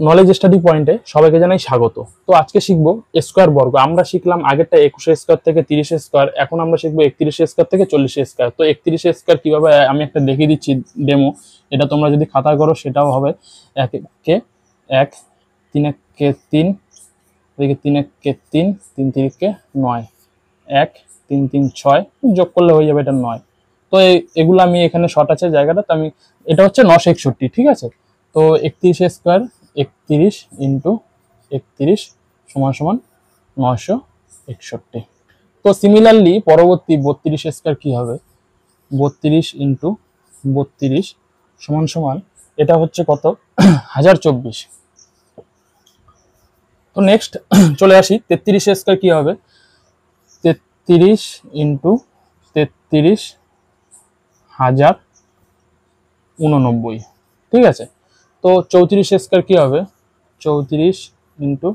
Knowledge study পয়েন্টে সবাইকে জানাই স্বাগত। তো আজকে শিখবো স্কোয়ার বর্গ। আমরা শিখলাম আগেরটা 21 স্কোয়ার থেকে 30 স্কোয়ার, এখন আমরা শিখবো 31 স্কোয়ার থেকে 40 স্কোয়ার। তো 31 স্কোয়ার কিভাবে আমি একটা দেখিয়ে দিচ্ছি ডেমো, এটা তোমরা যদি খাতা করো সেটাও হবে। 1 কে 1, 3 কে 3, এদিকে 3 কে 3, 3 3 9, 1 3 3 6, যোগ করলে হয়ে যাবে এটা 9। তো এগুলো আমি এখানে শর্ট আছে জায়গাটা, তো আমি এটা হচ্ছে 961, ঠিক আছে। তো 31 স্কোয়ার 31 ইন্টু 31 সমান সমান 961। তো সিমিলারলি পরবর্তী 32 স্কোয়ার কি হবে, 32 ইন্টু 32 সমান সমান এটা হচ্ছে কত 1024। তো নেক্সট চলে আসি 33 স্কোয়ার কি হবে, 33 ইন্টু 33 1089, ঠিক আছে। তো 34 স্কোয়ার কি হবে, 34 ইন্টু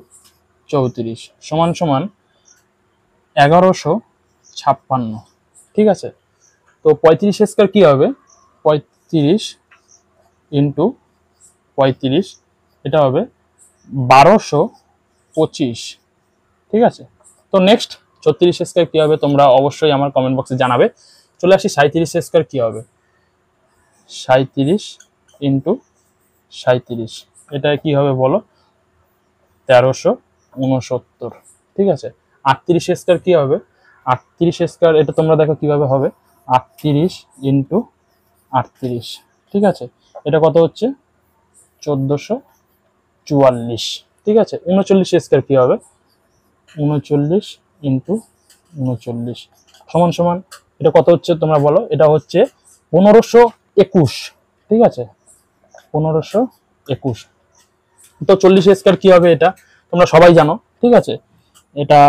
34 সমান সমান 1156, ঠিক আছে। তো 35 স্কোয়ার কি হবে, 35 ইন্টু 35 এটা হবে 1225, ঠিক আছে। তো নেক্সট 36 স্কোয়ার কি হবে তোমরা অবশ্যই আমার কমেন্ট বক্সে জানাবে। চলে আসি 37 স্কোয়ার কি হবে, 37 ইন্টু 37 এটা কি হবে বলো, 1369, ঠিক আছে। 38 স্কোয়ার কি হবে, 38 স্কোয়ার এটা তোমরা দেখো কিভাবে হবে, 38 ইন্টু 38, ঠিক আছে। এটা কত হচ্ছে 1444, ঠিক আছে। 39 স্কোয়ার কি হবে, 39 ইন্টু 39 সমান সমান এটা কত হচ্ছে তোমরা বলো, এটা হচ্ছে 1521, ঠিক আছে, 1521। তো 40 স্কোয়ার কি হবে এটা তোমরা সবাই জানো, ঠিক আছে। এটা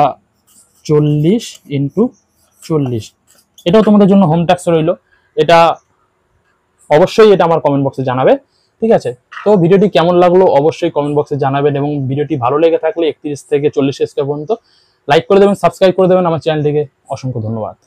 40 ইন্টু 40, এটাও তোমাদের জন্য হোম টাস্ক রইলো। এটা অবশ্যই এটা আমার কমেন্ট বক্সে জানাবে, ঠিক আছে। তো ভিডিওটি কেমন লাগলো অবশ্যই কমেন্ট বক্সে জানাবেন, এবং ভিডিওটি ভালো লেগে থাকলে 31 থেকে 40 স্কোয়ার পর্যন্ত লাইক করে দেবেন, সাবস্ক্রাইব করে দেবেন আমার চ্যানেলটিকে। অসংখ্য ধন্যবাদ।